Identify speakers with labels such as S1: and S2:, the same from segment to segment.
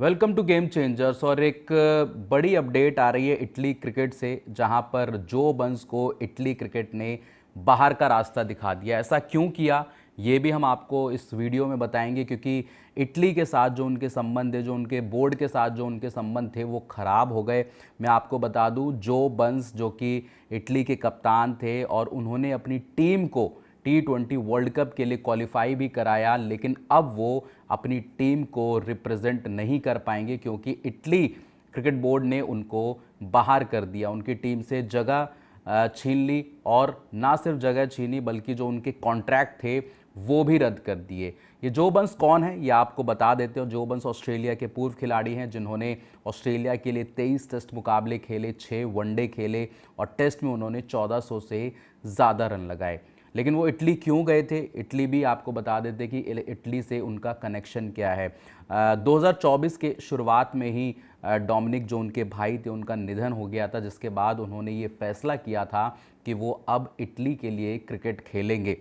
S1: Welcome to game changers. और एक बड़ी अपडेट आ रही है इटली क्रिकेट से, जहां पर जो बंस को इटली क्रिकेट ने बाहर का रास्ता दिखा दिया। ऐसा क्यों किया ये भी हम आपको इस वीडियो में बताएंगे, क्योंकि इटली के साथ जो उनके संबंध है, जो उनके बोर्ड के साथ जो उनके संबंध थे, वो ख़राब हो गए। मैं आपको बता दूं, जो बंस जो कि इटली के कप्तान थे और उन्होंने अपनी टीम को T20 वर्ल्ड कप के लिए क्वालिफाई भी कराया, लेकिन अब वो अपनी टीम को रिप्रेजेंट नहीं कर पाएंगे क्योंकि इटली क्रिकेट बोर्ड ने उनको बाहर कर दिया, उनकी टीम से जगह छीन ली। और ना सिर्फ जगह छीनी बल्कि जो उनके कॉन्ट्रैक्ट थे वो भी रद्द कर दिए। ये जो बंस कौन है ये आपको बता देते हो। जो बंस ऑस्ट्रेलिया के पूर्व खिलाड़ी हैं, जिन्होंने ऑस्ट्रेलिया के लिए 23 टेस्ट मुकाबले खेले, 6 वनडे खेले और टेस्ट में उन्होंने 1400 से ज़्यादा रन लगाए। लेकिन वो इटली क्यों गए थे, इटली भी आपको बता देते कि इटली से उनका कनेक्शन क्या है। 2024 के शुरुआत में ही डोमिनिक, जो उनके भाई थे, उनका निधन हो गया था, जिसके बाद उन्होंने ये फैसला किया था कि वो अब इटली के लिए क्रिकेट खेलेंगे।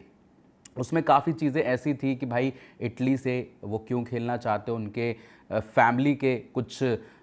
S1: उसमें काफ़ी चीज़ें ऐसी थी कि भाई इटली से वो क्यों खेलना चाहते, उनके फैमिली के कुछ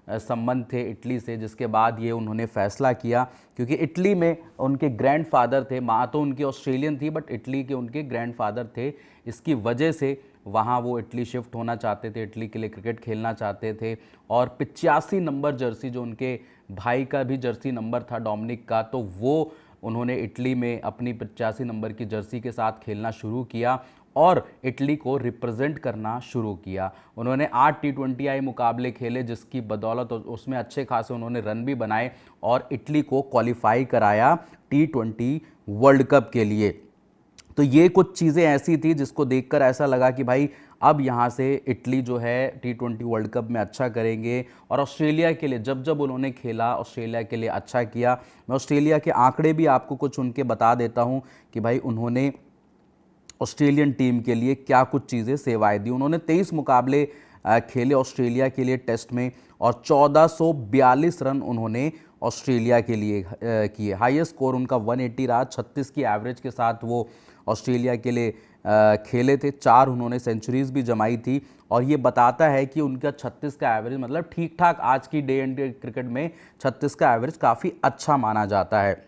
S1: संबंध थे इटली से, जिसके बाद ये उन्होंने फ़ैसला किया। क्योंकि इटली में उनके ग्रैंडफादर थे, माँ तो उनकी ऑस्ट्रेलियन थी बट इटली के उनके ग्रैंडफादर थे। इसकी वजह से वहाँ वो इटली शिफ्ट होना चाहते थे, इटली के लिए क्रिकेट खेलना चाहते थे। और 85 नंबर जर्सी, जो उनके भाई का भी जर्सी नंबर था डोमिनिक का, तो वो उन्होंने इटली में अपनी 85 नंबर की जर्सी के साथ खेलना शुरू किया और इटली को रिप्रेजेंट करना शुरू किया। उन्होंने 8 T20I मुकाबले खेले, जिसकी बदौलत उसमें अच्छे खासे उन्होंने रन भी बनाए और इटली को क्वालिफाई कराया T20 वर्ल्ड कप के लिए। तो ये कुछ चीज़ें ऐसी थी जिसको देखकर ऐसा लगा कि भाई अब यहाँ से इटली जो है T20 वर्ल्ड कप में अच्छा करेंगे। और ऑस्ट्रेलिया के लिए जब जब उन्होंने खेला, ऑस्ट्रेलिया के लिए अच्छा किया। मैं ऑस्ट्रेलिया के आंकड़े भी आपको कुछ उनके बता देता हूँ कि भाई उन्होंने ऑस्ट्रेलियन टीम के लिए क्या कुछ चीज़ें सेवाएं दी। उन्होंने 23 मुकाबले खेले ऑस्ट्रेलिया के लिए टेस्ट में और 1442 रन उन्होंने ऑस्ट्रेलिया के लिए किए। हाईएस्ट स्कोर उनका 180 रहा। 36 की एवरेज के साथ वो ऑस्ट्रेलिया के लिए खेले थे। 4 उन्होंने सेंचुरीज भी जमाई थी। और ये बताता है कि उनका 36 का एवरेज मतलब ठीक ठाक, आज की डे एंड क्रिकेट में 36 का एवरेज काफ़ी अच्छा माना जाता है।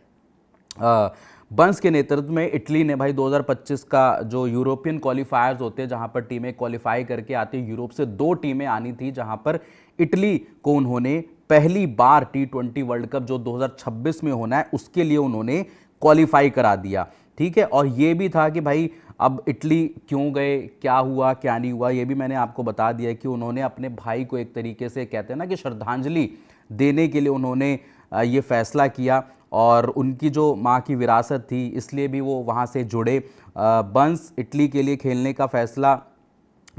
S1: बंस के नेतृत्व में इटली ने भाई 2025 का जो यूरोपियन क्वालिफायर्स होते हैं, जहां पर टीमें क्वालिफाई करके आती हैं, यूरोप से 2 टीमें आनी थी, जहां पर इटली को उन्होंने पहली बार T20 वर्ल्ड कप जो 2026 में होना है उसके लिए उन्होंने क्वालिफाई करा दिया। ठीक है। और ये भी था कि भाई अब इटली क्यों गए, क्या हुआ क्या नहीं हुआ, ये भी मैंने आपको बता दिया कि उन्होंने अपने भाई को एक तरीके से कहते हैं ना कि श्रद्धांजलि देने के लिए उन्होंने ये फैसला किया। और उनकी जो माँ की विरासत थी इसलिए भी वो वहाँ से जुड़े। बंस इटली के लिए खेलने का फैसला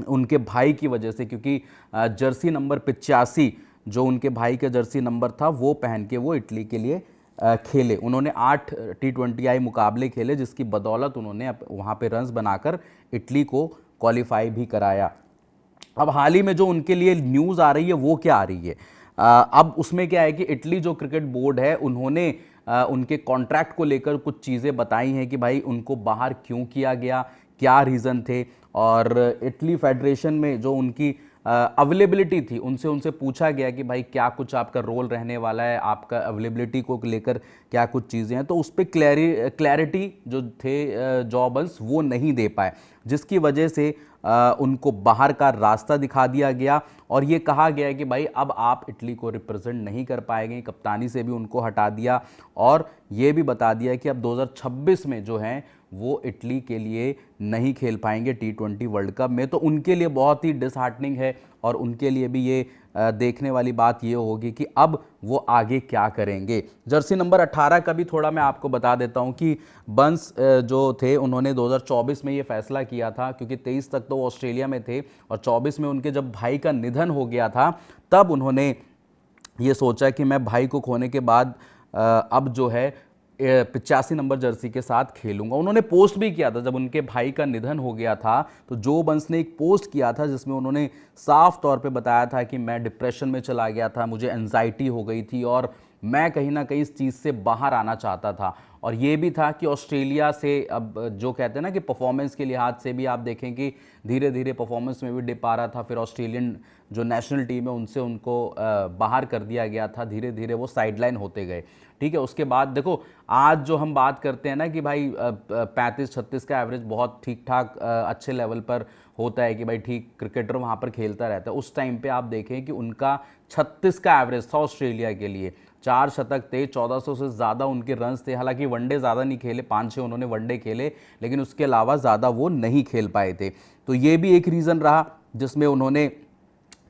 S1: उनके भाई की वजह से, क्योंकि जर्सी नंबर 85 जो उनके भाई का जर्सी नंबर था वो पहन के वो इटली के लिए खेले। उन्होंने 8 T20I मुकाबले खेले, जिसकी बदौलत उन्होंने वहाँ पे रन्स बनाकर इटली को क्वालिफाई भी कराया। अब हाल ही में जो उनके लिए न्यूज़ आ रही है वो क्या आ रही है, अब उसमें क्या है कि इटली जो क्रिकेट बोर्ड है उन्होंने उनके कॉन्ट्रैक्ट को लेकर कुछ चीज़ें बताई हैं कि भाई उनको बाहर क्यों किया गया, क्या रीज़न थे। और इटली फेडरेशन में जो उनकी अवेलेबिलिटी थी, उनसे उनसे पूछा गया कि भाई क्या कुछ आपका रोल रहने वाला है, आपका अवेलेबिलिटी को लेकर क्या कुछ चीज़ें हैं, तो उस पर क्लैरिटी जो थे जॉबर्स वो नहीं दे पाए, जिसकी वजह से उनको बाहर का रास्ता दिखा दिया गया। और ये कहा गया है कि भाई अब आप इटली को रिप्रेजेंट नहीं कर पाएंगे, कप्तानी से भी उनको हटा दिया। और ये भी बता दिया कि अब 2026 में जो हैं वो इटली के लिए नहीं खेल पाएंगे T20 वर्ल्ड कप में। तो उनके लिए बहुत ही डिसहार्टनिंग है और उनके लिए भी ये देखने वाली बात ये होगी कि अब वो आगे क्या करेंगे। जर्सी नंबर 18 का भी थोड़ा मैं आपको बता देता हूं कि बंस जो थे उन्होंने 2024 में ये फैसला किया था, क्योंकि 23 तक तो वो ऑस्ट्रेलिया में थे और 24 में उनके जब भाई का निधन हो गया था तब उन्होंने ये सोचा कि मैं भाई को खोने के बाद अब जो है 85 नंबर जर्सी के साथ खेलूंगा। उन्होंने पोस्ट भी किया था जब उनके भाई का निधन हो गया था, तो जो बंस ने एक पोस्ट किया था जिसमें उन्होंने साफ तौर पे बताया था कि मैं डिप्रेशन में चला गया था, मुझे एंजाइटी हो गई थी और मैं कहीं ना कहीं इस चीज़ से बाहर आना चाहता था। और ये भी था कि ऑस्ट्रेलिया से अब जो कहते हैं ना कि परफॉर्मेंस के लिहाज से भी आप देखें कि धीरे धीरे परफॉर्मेंस में भी डिप आ रहा था। फिर ऑस्ट्रेलियन जो नेशनल टीम है उनसे उनको बाहर कर दिया गया था, धीरे धीरे वो साइडलाइन होते गए। ठीक है, उसके बाद देखो आज जो हम बात करते हैं ना कि भाई 35-36 का एवरेज बहुत ठीक ठाक अच्छे लेवल पर होता है कि भाई ठीक क्रिकेटर वहाँ पर खेलता रहता है। उस टाइम पे आप देखें कि उनका 36 का एवरेज था ऑस्ट्रेलिया के लिए, 4 शतक थे, 1400 से ज़्यादा उनके रन्स थे। हालांकि वनडे ज़्यादा नहीं खेले, 5-6 उन्होंने वनडे खेले, लेकिन उसके अलावा ज़्यादा वो नहीं खेल पाए थे। तो ये भी एक रीज़न रहा जिसमें उन्होंने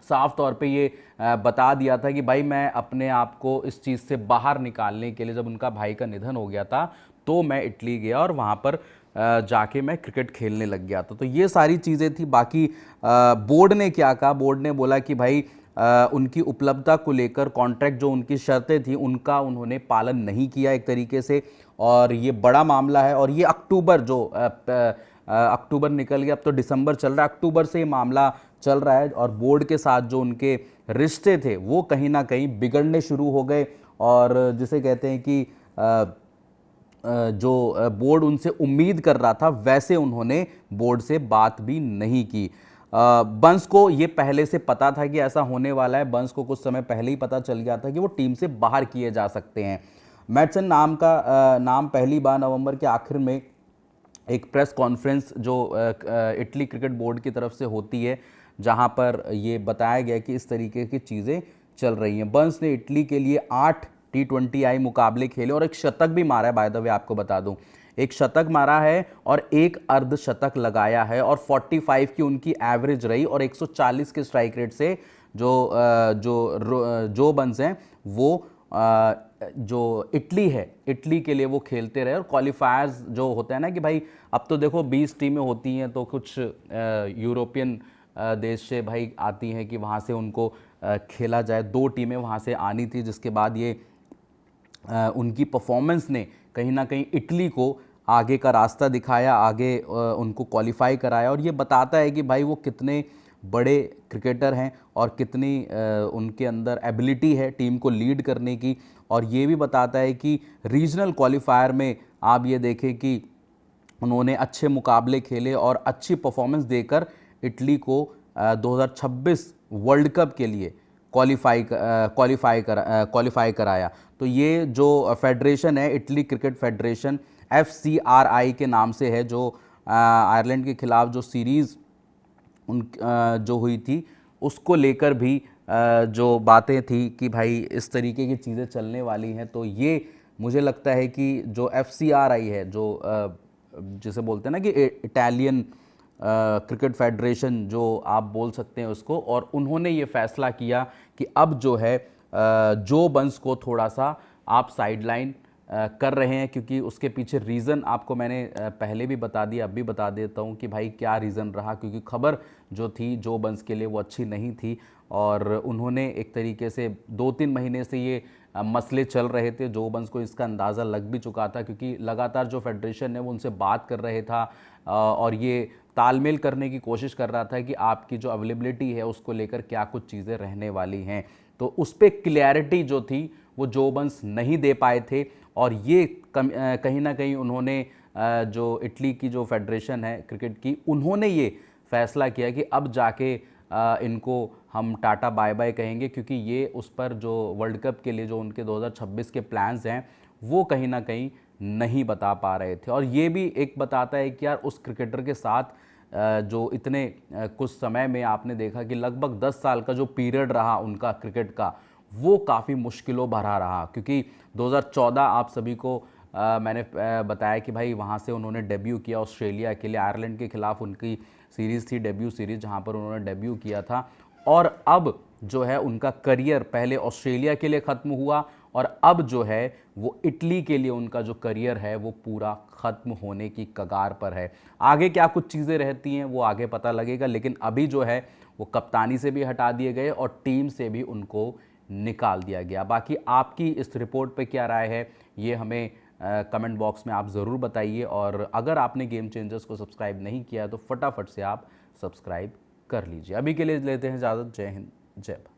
S1: साफ तौर पे ये बता दिया था कि भाई मैं अपने आप को इस चीज़ से बाहर निकालने के लिए, जब उनका भाई का निधन हो गया था तो मैं इटली गया और वहाँ पर जाके मैं क्रिकेट खेलने लग गया था। तो ये सारी चीज़ें थी। बाकी बोर्ड ने क्या कहा, बोर्ड ने बोला कि भाई उनकी उपलब्धता को लेकर कॉन्ट्रैक्ट जो उनकी शर्तें थी उनका उन्होंने पालन नहीं किया एक तरीके से, और ये बड़ा मामला है। और ये अक्टूबर जो अक्टूबर निकल गया, अब तो दिसंबर चल रहा है, अक्टूबर से ये मामला चल रहा है और बोर्ड के साथ जो उनके रिश्ते थे वो कहीं ना कहीं बिगड़ने शुरू हो गए। और जिसे कहते हैं कि जो बोर्ड उनसे उम्मीद कर रहा था वैसे उन्होंने बोर्ड से बात भी नहीं की। बंस को ये पहले से पता था कि ऐसा होने वाला है, बंस को कुछ समय पहले ही पता चल गया था कि वो टीम से बाहर किए जा सकते हैं। मैटसन नाम पहली बार नवंबर के आखिर में एक प्रेस कॉन्फ्रेंस जो इटली क्रिकेट बोर्ड की तरफ से होती है, जहां पर ये बताया गया कि इस तरीके की चीज़ें चल रही हैं। बंस ने इटली के लिए 8 T20I मुकाबले खेले और एक शतक भी मारा है, बाय द वे आपको बता दूं, एक शतक मारा है और एक अर्धशतक लगाया है और 45 की उनकी एवरेज रही और 140 के स्ट्राइक रेट से जो बंस हैं वो जो इटली है, इटली के लिए वो खेलते रहे। और क्वालिफायर्स जो होता है ना कि भाई अब तो देखो 20 टीमें होती हैं, तो कुछ यूरोपियन देश से भाई आती हैं कि वहाँ से उनको खेला जाए। 2 टीमें वहाँ से आनी थी, जिसके बाद ये उनकी परफॉर्मेंस ने कहीं ना कहीं इटली को आगे का रास्ता दिखाया, आगे उनको क्वालिफाई कराया। और ये बताता है कि भाई वो कितने बड़े क्रिकेटर हैं और कितनी उनके अंदर एबिलिटी है टीम को लीड करने की। और ये भी बताता है कि रीजनल क्वालिफायर में आप ये देखें कि उन्होंने अच्छे मुकाबले खेले और अच्छी परफॉर्मेंस देकर इटली को 2026 वर्ल्ड कप के लिए क्वालिफाई कराया। तो ये जो फेडरेशन है, इटली क्रिकेट फेडरेशन, FCRI के नाम से है, जो आयरलैंड के खिलाफ जो सीरीज़ जो हुई थी उसको लेकर भी जो बातें थी कि भाई इस तरीके की चीज़ें चलने वाली हैं। तो ये मुझे लगता है कि जो FCRI है, जो जिसे बोलते हैं ना कि इटालियन क्रिकेट फेडरेशन जो आप बोल सकते हैं उसको, और उन्होंने ये फैसला किया कि अब जो है जो बंस को थोड़ा सा आप साइडलाइन कर रहे हैं, क्योंकि उसके पीछे रीज़न आपको मैंने पहले भी बता दिया, अब भी बता देता हूं कि भाई क्या रीज़न रहा। क्योंकि खबर जो थी जो बंस के लिए वो अच्छी नहीं थी और उन्होंने एक तरीके से 2-3 महीने से ये मसले चल रहे थे। जो बंस को इसका अंदाज़ा लग भी चुका था, क्योंकि लगातार जो फेडरेशन है वो उनसे बात कर रहे था और ये तालमेल करने की कोशिश कर रहा था कि आपकी जो अवेलेबिलिटी है उसको लेकर क्या कुछ चीज़ें रहने वाली हैं। तो उस पर क्लियरिटी जो थी वो जो बंस नहीं दे पाए थे। और ये कहीं ना कहीं उन्होंने जो इटली की जो फेडरेशन है क्रिकेट की, उन्होंने ये फैसला किया कि अब जाके इनको हम टाटा बाय बाय कहेंगे, क्योंकि ये उस पर जो वर्ल्ड कप के लिए जो उनके 2026 के प्लान्स हैं वो कहीं ना कहीं नहीं बता पा रहे थे। और ये भी एक बताता है कि यार उस क्रिकेटर के साथ जो इतने कुछ समय में आपने देखा कि लगभग 10 साल का जो पीरियड रहा उनका क्रिकेट का, वो काफ़ी मुश्किलों भरा रहा। क्योंकि 2014 आप सभी को मैंने बताया कि भाई वहाँ से उन्होंने डेब्यू किया ऑस्ट्रेलिया के लिए, आयरलैंड के खिलाफ उनकी सीरीज़ थी, डेब्यू सीरीज़, जहाँ पर उन्होंने डेब्यू किया था। और अब जो है उनका करियर पहले ऑस्ट्रेलिया के लिए ख़त्म हुआ और अब जो है वो इटली के लिए उनका जो करियर है वो पूरा ख़त्म होने की कगार पर है। आगे क्या कुछ चीज़ें रहती हैं वो आगे पता लगेगा, लेकिन अभी जो है वो कप्तानी से भी हटा दिए गए और टीम से भी उनको निकाल दिया गया। बाकी आपकी इस रिपोर्ट पे क्या राय है ये हमें कमेंट बॉक्स में आप ज़रूर बताइए। और अगर आपने गेम चेंजर्स को सब्सक्राइब नहीं किया तो फटाफट से आप सब्सक्राइब कर लीजिए। अभी के लिए लेते हैं इजाज़त। जय हिंद, जय भारत।